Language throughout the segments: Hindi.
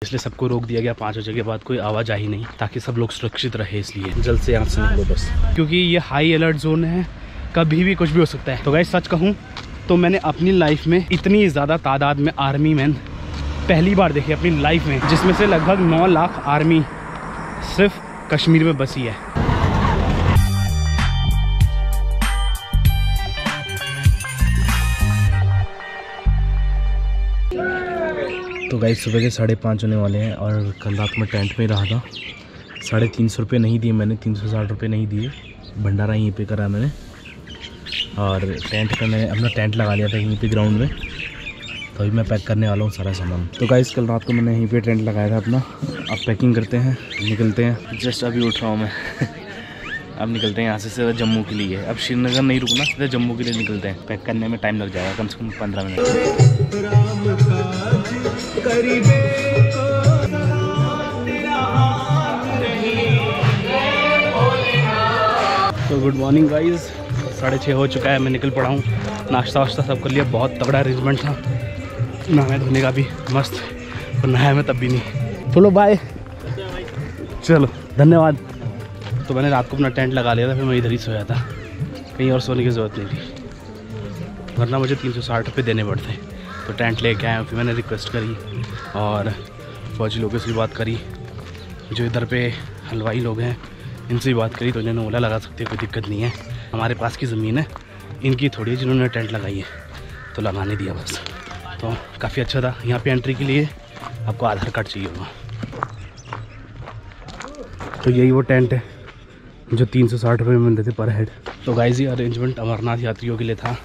इसलिए सबको रोक दिया गया 5 बजे के बाद कोई आवाजाही नहीं, ताकि सब लोग सुरक्षित रहे। इसलिए जल्द से यहाँ से निकलो बस, क्योंकि ये हाई अलर्ट जोन है, कभी भी कुछ भी हो सकता है। तो गाइस सच कहूँ तो मैंने अपनी लाइफ में इतनी ज़्यादा तादाद में आर्मी मैन पहली बार देखी अपनी लाइफ में, जिसमें से लगभग 9 लाख आर्मी सिर्फ कश्मीर में बसी है। तो गाइस सुबह के 5:30 होने वाले हैं और कल रात में टेंट में रहा था। 350 रुपये नहीं दिए मैंने, 360 रुपये नहीं दिए। भंडारा यहीं पे करा मैंने और टेंट का मैंने अपना टेंट लगा लिया था यहीं पे ग्राउंड में। तो अभी मैं पैक करने वाला हूँ सारा सामान। तो गाइस कल रात को मैंने यहीं पे टेंट लगाया था अपना। अब पैकिंग करते हैं, निकलते हैं। जस्ट अभी उठ रहा हूँ मैं अब निकलते हैं यहाँ से सीधा जम्मू के लिए। अब श्रीनगर नहीं रुकना, सीधा जम्मू के लिए निकलते हैं। पैक करने में टाइम लग जाएगा कम से कम 15 मिनट। तो गुड मॉर्निंग गाइस, 6:30 हो चुका है। मैं निकल पड़ा हूँ, नाश्ता वाश्ता सब कर लिया। बहुत तगड़ा अरेंजमेंट था, नहाने धोने का भी मस्त, और नहाया मैं तब भी नहीं। चलो बाय, चलो धन्यवाद। तो मैंने रात को अपना टेंट लगा लिया था, फिर मैं इधर ही सोया था, कहीं और सोने की ज़रूरत नहीं थी, वरना मुझे 360 रुपये देने पड़ते। तो टेंट लेके आया, फिर मैंने रिक्वेस्ट करी और फौजी लोगों से भी बात करी, जो इधर पे हलवाई लोग हैं इनसे भी बात करी। तो इन्होंने ओला लगा सकते हैं, कोई दिक्कत नहीं है, हमारे पास की ज़मीन है, इनकी थोड़ी है जिन्होंने टेंट लगाई है, तो लगाने दिया बस। तो काफ़ी अच्छा था। यहाँ पे एंट्री के लिए आपको आधार कार्ड चाहिए होगा। तो यही वो टेंट है जो 360 रुपये में मिल रहे थे पर हेड। तो गाइस ये अरेंजमेंट अमरनाथ यात्रियों के लिए था,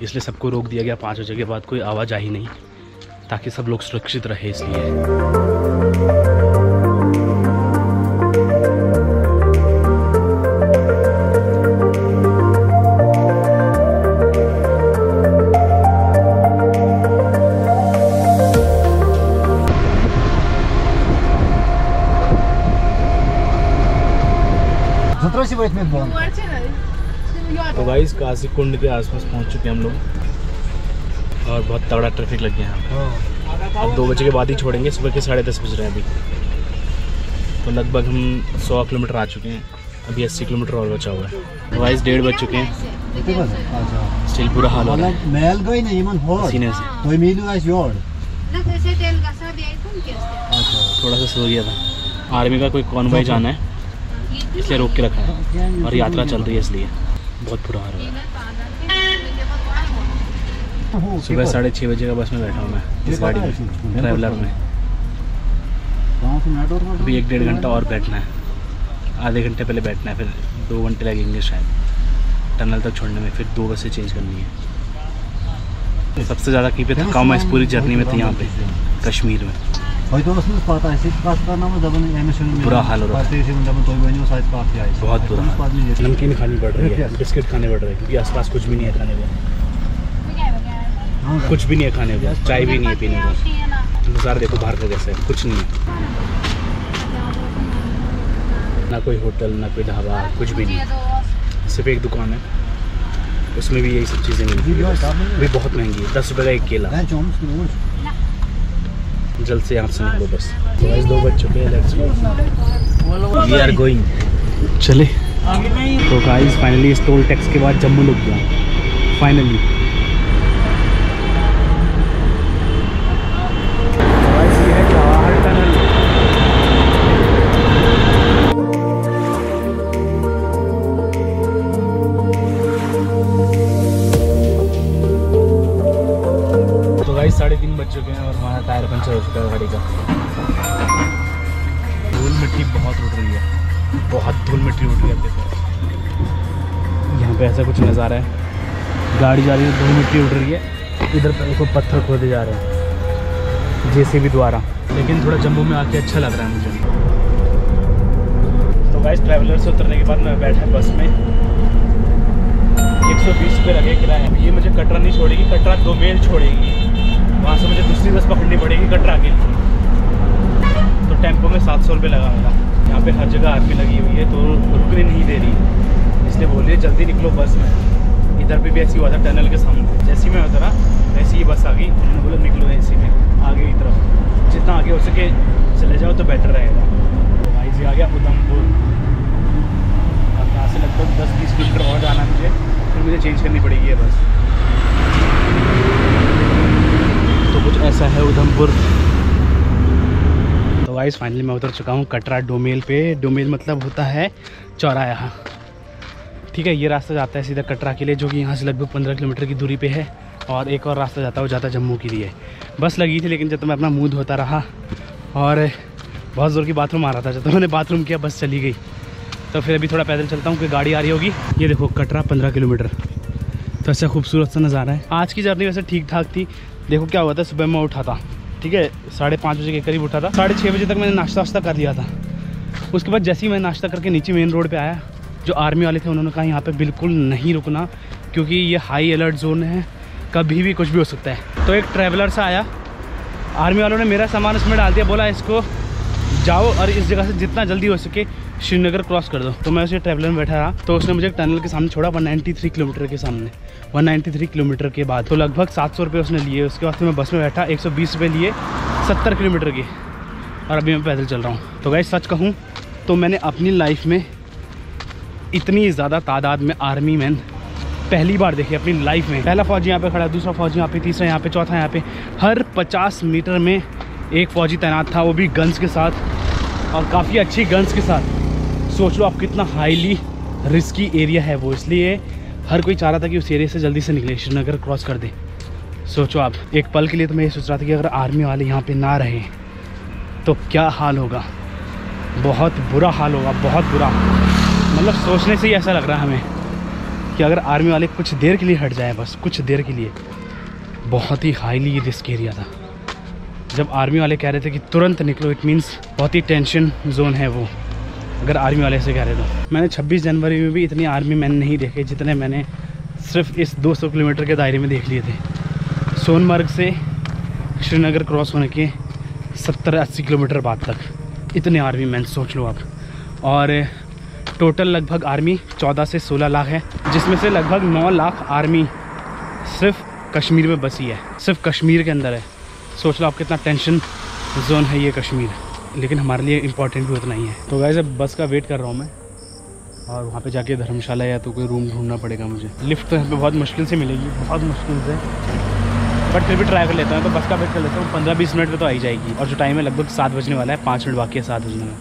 इसलिए सबको रोक दिया गया 5 बजे के बाद कोई आवाजाही नहीं, ताकि सब लोग सुरक्षित रहे। इसलिए तो गाइस काशी कुंड के आसपास पहुंच चुके हैं हम लोग और बहुत तगड़ा ट्रैफिक लग गया है। अब 2 बजे के बाद ही छोड़ेंगे, सुबह के 10:30 बज रहे हैं अभी। तो लगभग हम 100 किलोमीटर आ चुके हैं, अभी 80 किलोमीटर और बचा हुआ है। तो गाइस 1:30 बज चुके हैं, स्टिल पूरा हाल हो रहा है सीने से। थोड़ा सा सो गया था, आर्मी का कोई कॉन्वॉय जाना है इसलिए रोक के रखा है, और यात्रा चल रही है इसलिए बहुत बुरा हाल है। सुबह 6:30 बजे का बस में बैठा हूँ मैं, इस गाड़ी में, ट्रैवलर में। अभी 1-1.5 घंटा और बैठना है, आधे घंटे पहले बैठना है, फिर 2 घंटे लगेंगे शायद टनल तक छोड़ने में, फिर 2 बसें चेंज करनी है। सबसे ज़्यादा कहीं पे थका मैं इस पूरी जर्नी में था यहाँ पे कश्मीर में। बुरा हाल हो रहा है, बहुत बुरा। नमकीन खानी पड़ रही है, बिस्किट खाने पड़ रहे हैं, क्योंकि आसपास कुछ भी नहीं है खाने को, कुछ भी नहीं है खाने को, चाय भी नहीं है पीने को। नज़ारा देखो बाहर का कैसे है, कुछ नहीं है, ना कोई होटल ना कोई ढाबा, कुछ भी नहीं। सिर्फ एक दुकान है, उसमें भी यही सब चीज़ें मिलती है, भी बहुत महंगी है, 10 रुपये का 1 केला। जल्द से यहाँ से निकलो बस। तो गाइस 2 बज चुके हैं, let's go, we are going. चले। तो गाइस फाइनली इस टोल टैक्स के बाद जम्मू लुक गया फाइनली। ये है जवाहर टनल। तो गाइस 3:30 बज चुके हैं और हमारा टायर पंचर हो चुका है गाड़ी का। धूल मिट्टी बहुत उड़ रही है, बहुत धूल मिट्टी उड़ रही है। देखो यहाँ पे ऐसा कुछ नज़ारा है, गाड़ी जा रही है, धूल मिट्टी उड़ रही है, इधर पर देखो पत्थर खोदे जा रहे हैं जेसीबी द्वारा। लेकिन थोड़ा जम्मू में आके अच्छा लग रहा है मुझे। तो गाइस ट्रैवलर से उतरने के बाद मैं बैठा बस में, 120 रुपये लगे किराया। ये मुझे कटरा नहीं छोड़ेगी, कटरा 2 मेल छोड़ेगी, वहाँ से मुझे दूसरी बस पकड़नी पड़ेगी कटरा के लिए। तो टेम्पो में 700 रुपये लगा मेरा। यहाँ पे हर जगह आर्मी लगी हुई है, तो रुकने नहीं दे रही, इसलिए बोलिए जल्दी निकलो बस में। इधर पे भी ऐसी हुआ था टनल के सामने। जैसे ही मैं उतरा वैसे ही बस आ गई, उन्होंने बोला निकलो ऐसे में आगे की तरफ, जितना आगे हो सके चले जाओ तो बेटर रहेगा। तो भाई जी आ गया उधमपुर, और यहाँ से लगभग 10-20 किलोमीटर और जाना है मुझे, फिर मुझे चेंज करनी पड़ेगी ये बस। तो कुछ ऐसा है उधमपुर। तो गाइस फाइनली मैं उतर चुका हूँ कटरा डोमेल पे। डोमेल मतलब होता है चौराहा, ठीक है। ये रास्ता जाता है सीधा कटरा के लिए, जो कि यहाँ से लगभग 15 किलोमीटर की दूरी पे है। और एक और रास्ता जाता है, वो जाता है जम्मू के लिए। बस लगी थी, लेकिन जब तो मैं अपना मुँह धोता रहा और बहुत ज़ोर की बाथरूम आ रहा था, जब तो मैंने बाथरूम किया बस चली गई। तो फिर अभी थोड़ा पैदल चलता हूँ, कोई गाड़ी आ रही होगी। ये देखो कटरा 15 किलोमीटर, तो ऐसा खूबसूरत सा नज़ारा है। आज की जर्नी वैसे ठीक ठाक थी। देखो क्या हुआ था, सुबह मैं उठा था, ठीक है, 5:30 बजे के करीब उठा था। 6:30 बजे तक मैंने नाश्ता वाश्ता कर लिया था। उसके बाद जैसे ही मैं नाश्ता करके नीचे मेन रोड पे आया, जो आर्मी वाले थे उन्होंने कहा यहाँ पे बिल्कुल नहीं रुकना, क्योंकि ये हाई अलर्ट जोन है, कभी भी कुछ भी हो सकता है। तो एक ट्रैवलर सा आया, आर्मी वालों ने मेरा सामान उसमें डाल दिया, बोला इसको जाओ और इस जगह से जितना जल्दी हो सके श्रीनगर क्रॉस कर दो। तो मैं उसे ट्रैवलर में बैठा रहा, तो उसने मुझे एक टनल के सामने छोड़ा 193 किलोमीटर के सामने। 193 किलोमीटर के बाद तो लगभग 700 रुपये उसने लिए। उसके बाद फिर मैं बस में बैठा, 120 रुपये लिए 70 किलोमीटर के, और अभी मैं पैदल चल रहा हूँ। तो गाइस सच कहूँ तो मैंने अपनी लाइफ में इतनी ज़्यादा तादाद में आर्मी मैन पहली बार देखे अपनी लाइफ में। पहला फौजी यहाँ पे खड़ा, दूसरा फौजी यहाँ पे, तीसरा यहाँ पे, चौथा यहाँ पे। हर 50 मीटर में एक फ़ौजी तैनात था, वो भी गन्स के साथ, और काफ़ी अच्छी गन्स के साथ। सोच लो आप कितना हाईली रिस्की एरिया है वो, इसलिए हर कोई चाह रहा था कि उस एरिया से जल्दी से निकले, श्रीनगर क्रॉस कर दे। सोचो आप, एक पल के लिए तो मैं ये सोच रहा था कि अगर आर्मी वाले यहाँ पे ना रहे तो क्या हाल होगा। बहुत बुरा हाल होगा, बहुत बुरा। मतलब सोचने से ही ऐसा लग रहा है हमें कि अगर आर्मी वाले कुछ देर के लिए हट जाएं, बस कुछ देर के लिए। बहुत ही हाईली रिस्क एरिया था। जब आर्मी वाले कह रहे थे कि तुरंत निकलो, इट मीन्स बहुत ही टेंशन जोन है वो, अगर आर्मी वाले से कह रहे तो। मैंने 26 जनवरी में भी इतनी आर्मी मैन नहीं देखे जितने मैंने सिर्फ इस 200 किलोमीटर के दायरे में देख लिए थे। सोनमर्ग से श्रीनगर क्रॉस होने के 70-80 किलोमीटर बाद तक इतने आर्मी मैन, सोच लो आप। और टोटल लगभग आर्मी 14 से 16 लाख है, जिसमें से लगभग 9 लाख आर्मी सिर्फ कश्मीर में बसी है, सिर्फ कश्मीर के अंदर है। सोच लो आप कितना टेंशन जोन है ये कश्मीर, लेकिन हमारे लिए इम्पोर्टेंट भी उतना ही है। तो गाइस अब बस का वेट कर रहा हूँ मैं, और वहाँ पे जाके धर्मशाला या तो कोई रूम ढूंढना पड़ेगा मुझे। लिफ्ट तो यहाँ पे बहुत मुश्किल से मिलेगी, बहुत मुश्किल से, बट फिर भी ट्राई कर लेता हूँ। तो बस का वेट कर लेता हूँ, 15-20 मिनट में तो आ ही जाएगी। और जो टाइम है लगभग 7 बजने वाला है, 5 मिनट बाकी है 7 बजने में।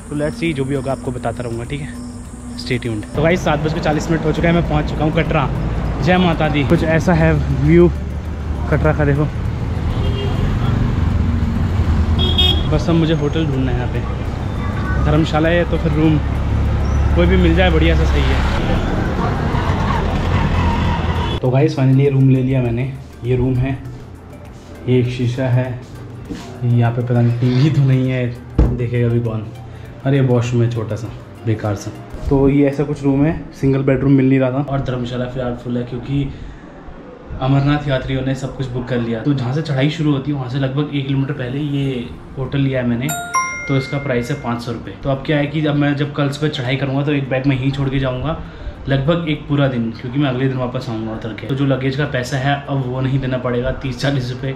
तो लेट्स सी, जो भी होगा आपको बताता रहूँगा, ठीक है, स्टे ट्यून्ड। तो गाइस 7:40 हो चुका है, मैं पहुँच चुका हूँ कटरा। जय माता दी। कुछ ऐसा है व्यू कटरा का, देखो। बस अब मुझे होटल ढूंढना है यहाँ पे, धर्मशाला है तो फिर रूम कोई भी मिल जाए बढ़िया सा, सही है। तो गाइस फाइनली ये रूम ले लिया मैंने। ये रूम है, ये एक शीशा है, यहाँ पे पता नहीं टीवी तो नहीं है, देखेगा भी कौन। अरे वॉशरूम है छोटा सा, बेकार सा। तो ये ऐसा कुछ रूम है, सिंगल बेडरूम मिल नहीं रहा था। और धर्मशाला फिलहाल फुल है, क्योंकि अमरनाथ यात्रियों ने सब कुछ बुक कर लिया। तो जहाँ से चढ़ाई शुरू होती है वहाँ से लगभग 1 किलोमीटर पहले ये होटल लिया है मैंने। तो इसका प्राइस है 500 रुपये। तो अब क्या है कि जब मैं कल सुबह चढ़ाई करूँगा तो एक बैग में ही छोड़ के जाऊँगा लगभग एक पूरा दिन, क्योंकि मैं अगले दिन वापस आऊँगा उतर के। तो जो लगेज का पैसा है अब वो नहीं देना पड़ेगा, 30-40 रुपये,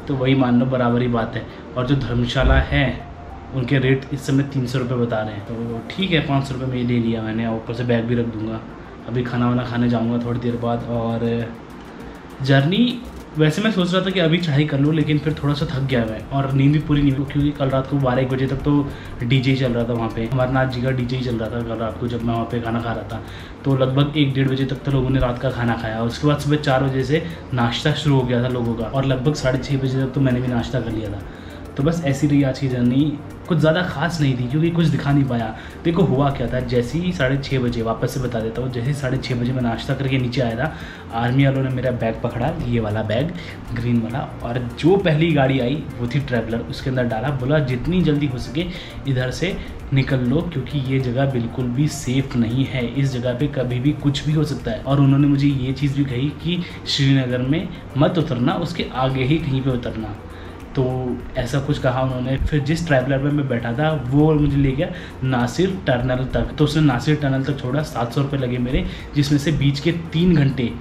तो वही मान लो बराबर ही बात है। और जो धर्मशाला है उनके रेट इस समय 300 रुपये बता रहे हैं, तो ठीक है 500 रुपये में ये ले लिया मैंने। और ऊपर से बैग भी रख दूँगा। अभी खाना वाना खाने जाऊँगा थोड़ी देर बाद। और जर्नी वैसे मैं सोच रहा था कि अभी चढ़ाई कर लूँ, लेकिन फिर थोड़ा सा थक गया मैं, और नींद भी पूरी नहीं हुई, क्योंकि कल रात को 12-1 बजे तक तो डीजे चल रहा था वहाँ पे। अमरनाथ जी का डीजे ही चल रहा था कल रात को, जब मैं वहाँ पे खाना खा रहा था। तो लगभग 1-1:30 बजे तक तो लोगों ने रात का खाना खाया। उसके बाद सुबह 4 बजे से नाश्ता शुरू हो गया था लोगों का, और लगभग 6:30 बजे तक तो मैंने भी नाश्ता कर लिया था। तो बस ऐसी रही आज की जर्नी। कुछ ज़्यादा खास नहीं थी, क्योंकि कुछ दिखा नहीं पाया। देखो हुआ क्या था, जैसे ही 6:30 बजे, वापस से बता देता हूँ, जैसे ही 6:30 बजे मैं नाश्ता करके नीचे आया था, आर्मी वालों ने मेरा बैग पकड़ा, ये वाला बैग ग्रीन वाला, और जो पहली गाड़ी आई वो थी ट्रैवलर, उसके अंदर डाला। बोला जितनी जल्दी हो सके इधर से निकल लो, क्योंकि ये जगह बिल्कुल भी सेफ़ नहीं है, इस जगह पे कभी भी कुछ भी हो सकता है। और उन्होंने मुझे ये चीज़ भी कही कि श्रीनगर में मत उतरना, उसके आगे ही कहीं पे उतरना। तो ऐसा कुछ कहा उन्होंने। फिर जिस ट्रैवलर में मैं बैठा था वो मुझे ले गया नासिर टनल तक। तो उसने नासिर टनल तक छोड़ा, 700 रुपये लगे मेरे, जिसमें से बीच के 3 घंटे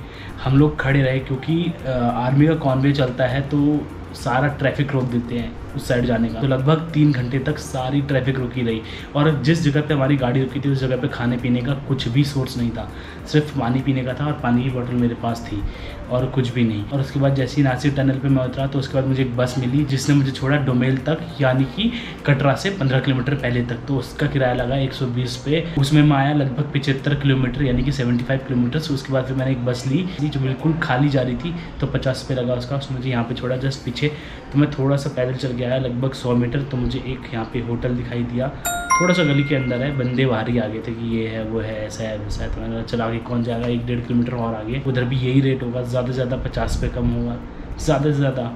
हम लोग खड़े रहे, क्योंकि आर्मी का कॉन्वे चलता है तो सारा ट्रैफिक रोक देते हैं उस साइड जाने का। तो लगभग 3 घंटे तक सारी ट्रैफिक रुकी रही, और जिस जगह पे हमारी गाड़ी रुकी थी उस जगह पे खाने पीने का कुछ भी सोर्स नहीं था, सिर्फ पानी पीने का था, और पानी की बोतल मेरे पास थी और कुछ भी नहीं। और उसके बाद जैसे ही नासिर टनल पे मैं उतरा तो उसके बाद मुझे एक बस मिली जिसने मुझे छोड़ा डोमेल तक, यानी कि कटरा से 15 किलोमीटर पहले तक। तो उसका किराया लगा 120 पे। उसमें मैं आया लगभग 75 किलोमीटर यानी कि 75 किलोमीटर। उसके बाद फिर मैंने एक बस ली जो बिल्कुल खाली जा रही थी, तो 50 पे लगा उसका। उसने मुझे यहाँ पे छोड़ा जस्ट पीछे। तो मैं थोड़ा सा पैदल चल गया लगभग 100 मीटर, तो मुझे एक यहाँ पे होटल दिखाई दिया, थोड़ा सा गली के अंदर है। बंदे बाहर ही आ गए थे कि ये है वो है ऐसा है वैसा है। तो मैंने चला आगे कौन जाएगा, 1-1.5 किलोमीटर और आगे, उधर भी यही रेट होगा, ज़्यादा से ज़्यादा 50 पे कम होगा, ज़्यादा से ज़्यादा,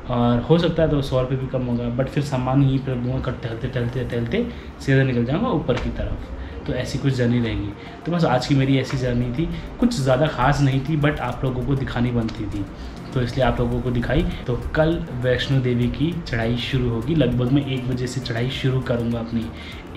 और हो सकता है तो 100 रुपये भी कम होगा। बट फिर सामान यहीं पर दूँगा, टहलते सीधा निकल जाऊँगा ऊपर की तरफ। तो ऐसी कुछ जर्नी रहेगी। तो बस आज की मेरी ऐसी जर्नी थी, कुछ ज़्यादा खास नहीं थी, बट आप लोगों को दिखानी बनती थी, तो इसलिए आप लोगों को दिखाई। तो कल वैष्णो देवी की चढ़ाई शुरू होगी, लगभग मैं 1 बजे से चढ़ाई शुरू करूँगा अपनी,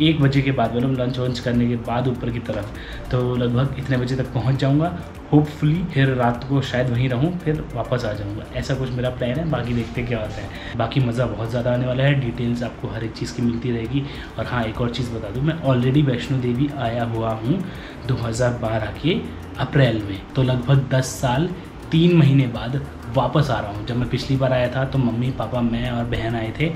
1 बजे के बाद, मतलब लंच वंच करने के बाद ऊपर की तरफ। तो लगभग इतने बजे तक पहुँच जाऊँगा होपफुली, फिर रात को शायद वहीं रहूँ, फिर वापस आ जाऊँगा, ऐसा कुछ मेरा प्लान है। बाकी देखते क्या होता है। बाकी मज़ा बहुत ज़्यादा आने वाला है, डिटेल्स आपको हर एक चीज़ की मिलती रहेगी। और हाँ, एक और चीज़ बता दूँ, मैं ऑलरेडी वैष्णो देवी आया हुआ हूँ 2012 के अप्रैल में। तो लगभग 10 साल 3 महीने बाद वापस आ रहा हूँ। जब मैं पिछली बार आया था तो मम्मी पापा मैं और बहन आए थे,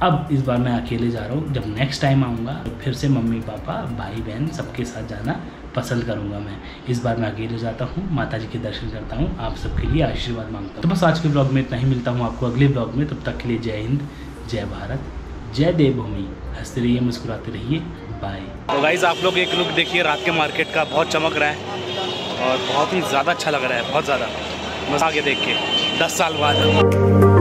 अब इस बार मैं अकेले जा रहा हूँ। जब नेक्स्ट टाइम आऊँगा तो फिर से मम्मी पापा भाई बहन सबके साथ जाना पसंद करूँगा मैं। इस बार मैं अकेले जाता हूँ, माता जी के दर्शन करता हूँ, आप सबके लिए आशीर्वाद मांगता हूँ। तो बस आज के ब्लॉग में इतना ही, मिलता हूँ आपको अगले ब्लॉग में। तब तक के लिए जय हिंद, जय भारत, जय देवभूमि। हंसते रहिए, मुस्कुराते रहिए, बाय। तो गाइस आप लोग एक लुक देखिए रात के मार्केट का, बहुत चमक रहा है और बहुत ही ज़्यादा अच्छा लग रहा है, बहुत ज़्यादा। बस आगे देख के 10 साल बाद